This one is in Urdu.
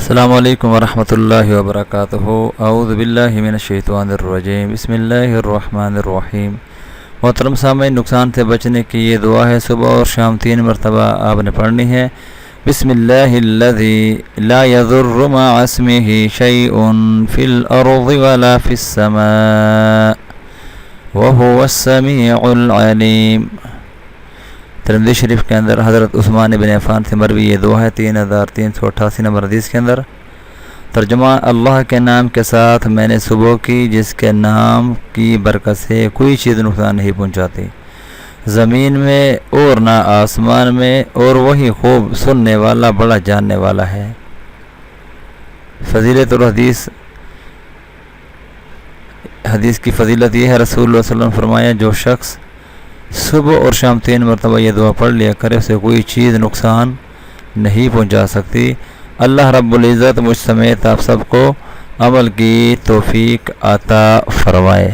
السلام علیکم ورحمۃ اللہ وبرکاتہ۔ اعوذ باللہ من الشیطان الرجیم، بسم اللہ الرحمن الرحیم۔ محترم سامعین، نقصان سے بچنے کی یہ دعا ہے، صبح اور شام 3 مرتبہ آپ نے پڑھنی ہے۔ بسم اللہ الذی لا یضر مع اسمہ شیء فی الارض ولا فی السماء وہو السمیع العلیم۔ ترمذی شریف کے اندر حضرت عثمان بن عفان سے مروی یہ دعا ہے، 3388 نمبر حدیث کے اندر۔ ترجمہ: اللہ کے نام کے ساتھ میں نے صبح کی، جس کے نام کی برکت سے کوئی چیز نقصان نہیں پہنچاتی، زمین میں اور نہ آسمان میں، اور وہی خوب سننے والا، بڑا جاننے والا ہے۔ فضیلت الحدیث، حدیث کی فضیلت یہ ہے، رسول اللہ صلی اللہ علیہ وسلم فرمایا، جو شخص صبح اور شام 3 مرتبہ یہ دعا پڑھ لیا کرے، اسے کوئی چیز نقصان نہیں پہنچا سکتی۔ اللہ رب العزت مجھ سمیت آپ سب کو عمل کی توفیق عطا فرمائے۔